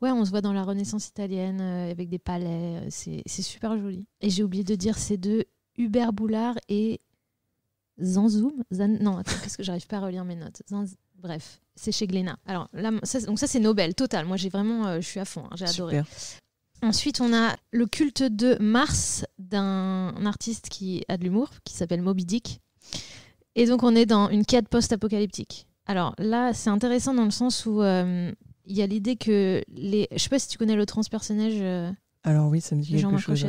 on se voit dans la Renaissance italienne, avec des palais. C'est super joli. Et j'ai oublié de dire, c'est de Hubert Boulard et Zanzoum. Non, attends, qu'est-ce que j'arrive pas à relire mes notes. Bref, c'est chez Glénat. Alors là, ça c'est Nobel, total. Moi, je suis à fond, j'ai adoré. Ensuite, on a Le Culte de Mars d'un artiste qui a de l'humour, qui s'appelle Moby Dick. Et donc, on est dans une quête post-apocalyptique. Alors là, c'est intéressant dans le sens où il y a l'idée que je sais pas si tu connais le transpersonnage. Alors oui, ça me dit quelque chose.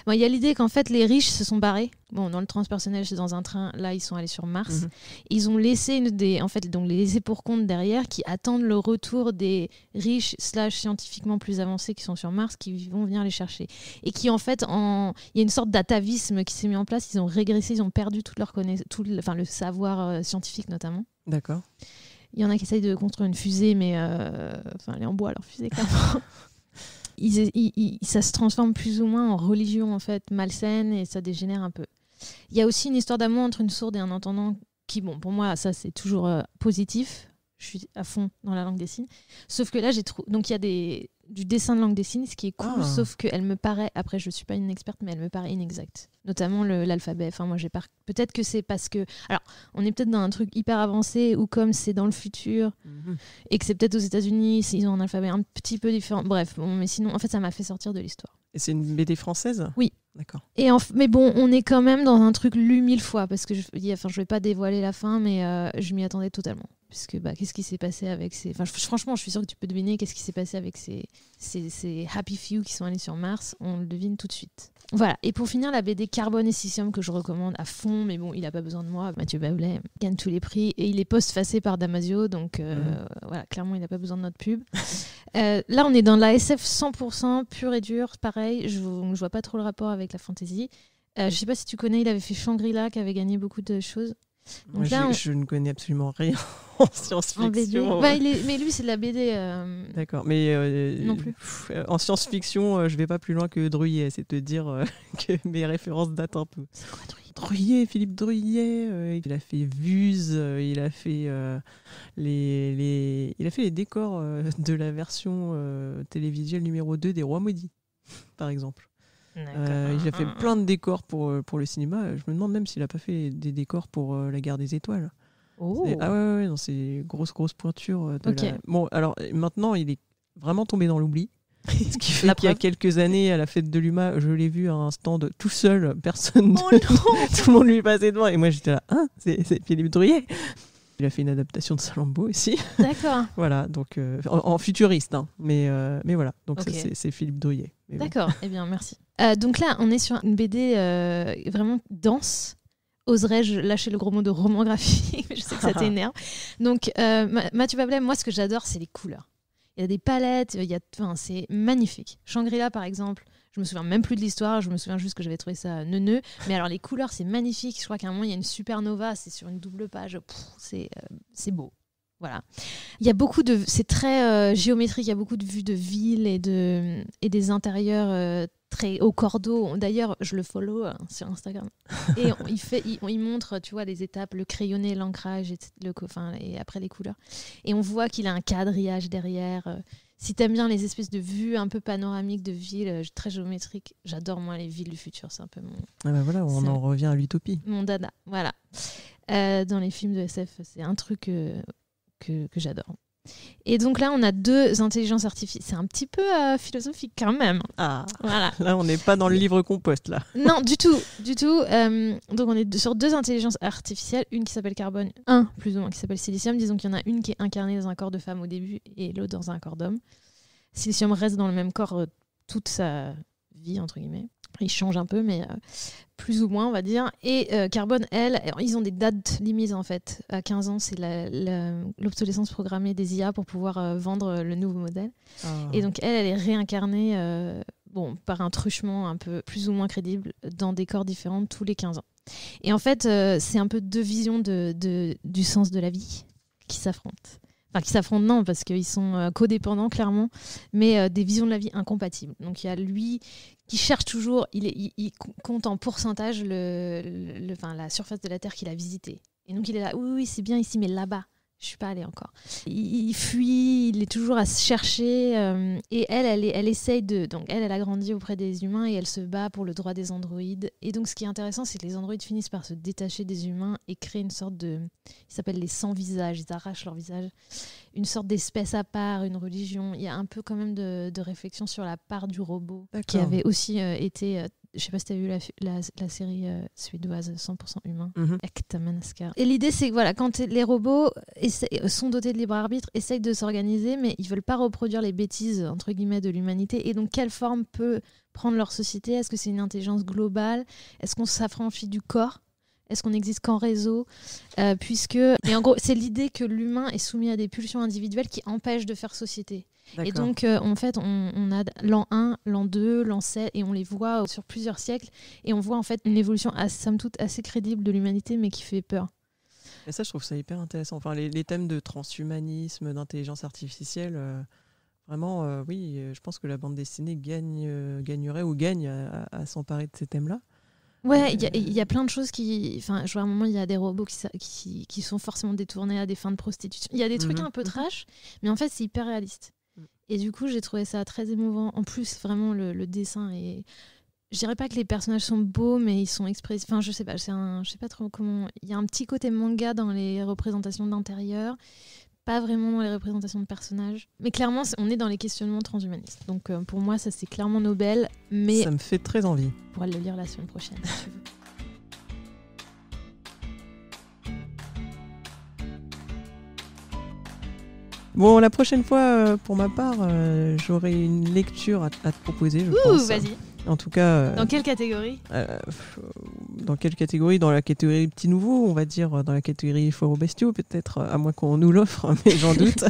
Bon, il y a l'idée qu'en fait les riches se sont barrés. Bon, dans le transpersonnage, c'est dans un train. Là, ils sont allés sur Mars. Ils ont laissé les laissés pour compte derrière, qui attendent le retour des riches / scientifiquement plus avancés qui sont sur Mars, qui vont venir les chercher. Et qui en fait, il y a une sorte d'atavisme qui s'est mis en place. Ils ont régressé, ils ont perdu toute leur le savoir scientifique notamment. D'accord. Il y en a qui essayent de construire une fusée, mais elle est en bois leur fusée clairement. Ça se transforme plus ou moins en religion en fait malsaine et ça dégénère un peu. Il y a aussi une histoire d'amour entre une sourde et un entendant qui, bon, pour moi, ça c'est toujours positif. Je suis à fond dans la langue des signes. Sauf que là, donc il y a du dessin de langue des signes, ce qui est cool, sauf qu'elle me paraît, après je suis pas une experte, mais elle me paraît inexacte. Notamment l'alphabet. Enfin, moi, peut-être que c'est parce que... Alors, on est peut-être dans un truc hyper avancé, ou comme c'est dans le futur, et que c'est peut-être aux États-Unis, ils ont un alphabet un petit peu différent. Bref, mais sinon, en fait, ça m'a fait sortir de l'histoire. Et c'est une BD française ? Oui. D'accord. Mais bon, on est quand même dans un truc lu 1000 fois, parce que je vais pas dévoiler la fin, mais je m'y attendais totalement. puisque qu'est-ce qui s'est passé avec ces... Enfin, franchement, je suis sûre que tu peux deviner qu'est-ce qui s'est passé avec ces Happy Few qui sont allés sur Mars. On le devine tout de suite. Voilà. Et pour finir, la BD Carbone et Silicium que je recommande à fond, mais bon, il n'a pas besoin de moi. Mathieu Bablet gagne tous les prix et il est post-facé par Damasio, donc voilà, clairement, il n'a pas besoin de notre pub. Là, on est dans la SF 100% pure et dure. Pareil, je vois pas trop le rapport avec la fantasy. Je sais pas si tu connais, il avait fait Shangri-La qui avait gagné beaucoup de choses. Donc là, je ne connais absolument rien en science-fiction. Mais lui, c'est de la BD. D'accord, mais non plus. En science-fiction, je vais pas plus loin que Druillet, c'est te dire que mes références datent un peu. C'est quoi Druillet ? Druillet, Philippe Druillet, il a fait Vuse, il a fait il a fait les décors de la version télévisuelle numéro 2 des Rois Maudits, par exemple. Il a fait plein de décors pour le cinéma. Je me demande même s'il a pas fait des décors pour La Guerre des Étoiles. Oh. Ouais, non, c'est grosse pointure. Okay. Bon, alors maintenant, il est vraiment tombé dans l'oubli. Ce qui fait qu'il y a quelques années, à la fête de l'UMA, je l'ai vu à un stand tout seul, personne. Oh non. Tout le monde lui passait devant. Et moi, j'étais là, c'est Philippe Druillet. Il a fait une adaptation de Salammbô aussi. D'accord. Voilà, donc en futuriste, hein. Mais voilà, donc okay. Ça, c'est Philippe Druillet. Mais d'accord, bon. Eh bien, merci. Donc là, on est sur une BD vraiment dense. Oserais-je lâcher le gros mot de roman graphique? Je sais que ça t'énerve. Donc, Mathieu Bablet, moi, ce que j'adore, c'est les couleurs. Il y a des palettes, c'est magnifique. Shangri-La, par exemple, je me souviens même plus de l'histoire, je me souviens juste que j'avais trouvé ça neuneux. Mais alors, les couleurs, c'est magnifique. Je crois qu'à un moment, il y a une supernova, c'est sur une double page. C'est beau. Voilà. Il y a beaucoup de... C'est très géométrique, il y a beaucoup de vues de villes et des intérieurs très au cordeau. D'ailleurs, je le follow sur Instagram. Et il montre, tu vois, les étapes, le crayonné, l'ancrage, et après les couleurs. Et on voit qu'il a un quadrillage derrière. Si t'aimes bien les espèces de vues un peu panoramiques de villes très géométriques, j'adore moi les villes du futur, c'est un peu mon... Ah bah voilà, on en revient à l'utopie. Mon dada, voilà. Dans les films de SF, c'est un truc que j'adore. Et donc là, on a 2 intelligences artificielles. C'est un petit peu philosophique quand même. Ah, voilà. Là, on n'est pas dans le livre compost, là. Non, du tout. Donc on est sur 2 intelligences artificielles, une qui s'appelle Carbone, un plus ou moins qui s'appelle Silicium. Disons qu'il y en a une qui est incarnée dans un corps de femme au début et l'autre dans un corps d'homme. Silicium reste dans le même corps toute sa vie, entre guillemets. Il change un peu, mais plus ou moins, on va dire. Et Carbone, ils ont des dates limites, en fait. À 15 ans, c'est l'obsolescence programmée des IA pour pouvoir vendre le nouveau modèle. Oh. Et donc, elle est réincarnée par un truchement un peu plus ou moins crédible dans des corps différents tous les 15 ans. Et en fait, c'est un peu 2 visions du sens de la vie qui s'affrontent. Enfin, qui s'affrontent, non, parce qu'ils sont codépendants, clairement, mais des visions de la vie incompatibles. Donc, il y a lui qui cherche toujours, il compte en pourcentage la surface de la Terre qu'il a visitée. Et donc, il est là, oui, c'est bien ici, mais là-bas, je ne suis pas allée encore. Il fuit, il est toujours à se chercher. Et elle essaye de... Donc, elle a grandi auprès des humains et elle se bat pour le droit des androïdes. Et donc, ce qui est intéressant, c'est que les androïdes finissent par se détacher des humains et créer une sorte de... Ils s'appellent les sans-visages, ils arrachent leur visage. Une sorte d'espèce à part, une religion. Il y a un peu quand même de réflexion sur la part du robot. D'accord. Qui avait aussi été... je sais pas si tu as vu la série suédoise 100% humain, Ekta Människor. Et l'idée, c'est que voilà, quand les robots sont dotés de libre arbitre, essayent de s'organiser, mais ils veulent pas reproduire les bêtises, entre guillemets, de l'humanité. Et donc, quelle forme peut prendre leur société? Est-ce que c'est une intelligence globale? Est-ce qu'on s'affranchit du corps? Est-ce qu'on n'existe qu'en réseau? Et en gros, c'est l'idée que l'humain est soumis à des pulsions individuelles qui empêchent de faire société. D'accord. Et donc, en fait, on a l'an 1, l'an 2, l'an 7, et on les voit sur plusieurs siècles. Et on voit en fait une évolution, somme toute, assez crédible de l'humanité, mais qui fait peur. Et ça, je trouve ça hyper intéressant. Enfin, les thèmes de transhumanisme, d'intelligence artificielle, vraiment, oui, je pense que la bande dessinée gagnerait ou gagne à s'emparer de ces thèmes-là. Ouais, il y a plein de choses qui... Enfin, je vois à un moment, il y a des robots qui sont forcément détournés à des fins de prostitution. Il y a des trucs un peu trash, mais en fait, c'est hyper réaliste. Et du coup, j'ai trouvé ça très émouvant. En plus, vraiment, le dessin est... Je dirais pas que les personnages sont beaux, mais ils sont expressifs. Enfin, je sais pas, je sais pas trop comment... Il y a un petit côté manga dans les représentations d'intérieur, pas vraiment dans les représentations de personnages. Mais clairement, on est dans les questionnements transhumanistes. Donc pour moi, ça c'est clairement Nobel. Mais ça me fait très envie. On pourra le lire la semaine prochaine, si tu veux. Bon, la prochaine fois, pour ma part, j'aurai une lecture à te proposer, je pense. Vas-y. En tout cas... Dans quelle catégorie ? Dans quelle catégorie ? Dans la catégorie petit nouveau, on va dire, dans la catégorie foire aux bestiaux, peut-être, à moins qu'on nous l'offre, mais j'en doute.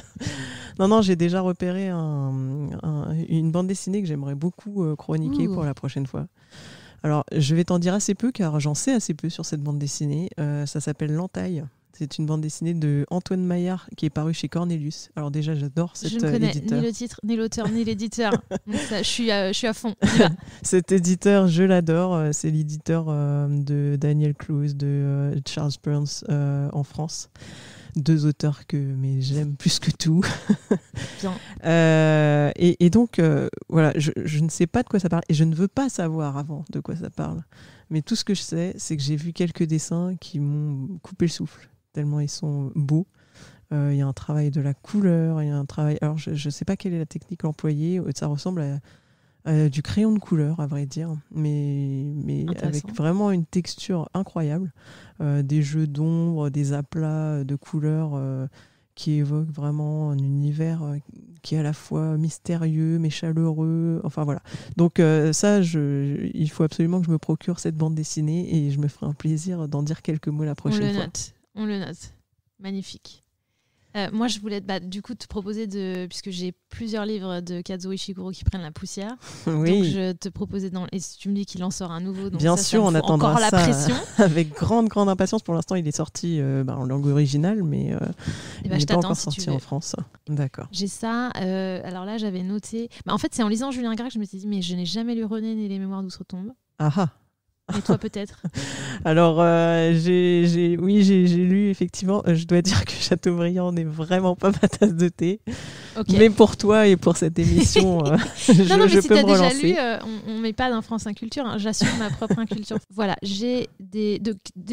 Non, j'ai déjà repéré une bande dessinée que j'aimerais beaucoup chroniquer pour la prochaine fois. Alors, je vais t'en dire assez peu, car j'en sais assez peu sur cette bande dessinée. Ça s'appelle L'Entaille. C'est une bande dessinée de Antoine Maillard qui est parue chez Cornelius. Alors déjà, j'adore cet éditeur. Je ne connais ni le titre, ni l'auteur, ni l'éditeur. Donc ça, je suis à fond. Cet éditeur, je l'adore. C'est l'éditeur de Daniel Clowes, de Charles Burns en France. 2 auteurs mais j'aime plus que tout. Bien. Et donc, voilà, je ne sais pas de quoi ça parle et je ne veux pas savoir avant de quoi ça parle. Mais tout ce que je sais, c'est que j'ai vu quelques dessins qui m'ont coupé le souffle, tellement ils sont beaux. Il y a un travail de la couleur, il y a un travail... Alors, je ne sais pas quelle est la technique employée. Ça ressemble à du crayon de couleur, à vrai dire, mais avec vraiment une texture incroyable. Des jeux d'ombre, des aplats de couleurs qui évoquent vraiment un univers qui est à la fois mystérieux mais chaleureux. Enfin voilà. Donc ça, il faut absolument que je me procure cette bande dessinée et je me ferai un plaisir d'en dire quelques mots la prochaine fois. On le note. Magnifique. Moi, je voulais du coup te proposer puisque j'ai plusieurs livres de Kazuo Ishiguro qui prennent la poussière. Oui. Donc je te proposais et si tu me dis qu'il en sort un nouveau, donc bien sûr, on attendra encore ça la pression. Avec grande impatience. Pour l'instant, il est sorti en langue originale, mais il n'est pas encore sorti en France. D'accord. J'ai ça. Alors là, j'avais noté. En fait, c'est en lisant Julien Gracq que je me suis dit, mais je n'ai jamais lu René ni Les Mémoires d'Outre-Tombe. Ah. Et toi, peut-être? Alors, j'ai lu, effectivement. Je dois dire que Chateaubriand n'est vraiment pas ma tasse de thé. Okay. Mais pour toi et pour cette émission, je si peux me relancer. Si tu as déjà lu, on ne met pas d'un France Inculture. Hein. J'assume ma propre inculture. Voilà, j'ai des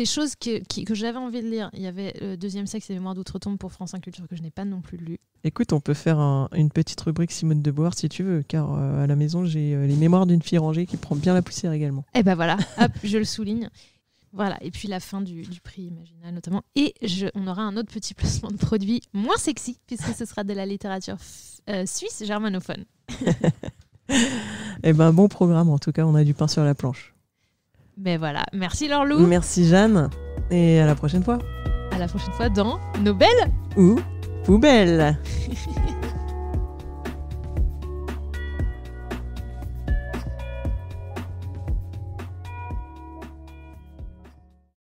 choses que j'avais envie de lire. Il y avait le Deuxième sexe et Mémoires d'Outre-Tombe pour France Inculture que je n'ai pas non plus lu. Écoute, on peut faire une petite rubrique Simone de Beauvoir si tu veux, car à la maison, j'ai Les Mémoires d'une fille rangée qui prend bien la poussière également. Et ben voilà, hop, je le souligne. Voilà, et puis la fin du prix Imaginal notamment. Et on aura un autre petit placement de produit moins sexy, puisque ce sera de la littérature suisse germanophone. Eh ben, bon programme, en tout cas, on a du pain sur la planche. Ben voilà, merci Laure-Lou. Merci Jeanne, et à la prochaine fois. À la prochaine fois dans Nos Belles ou Poubelles.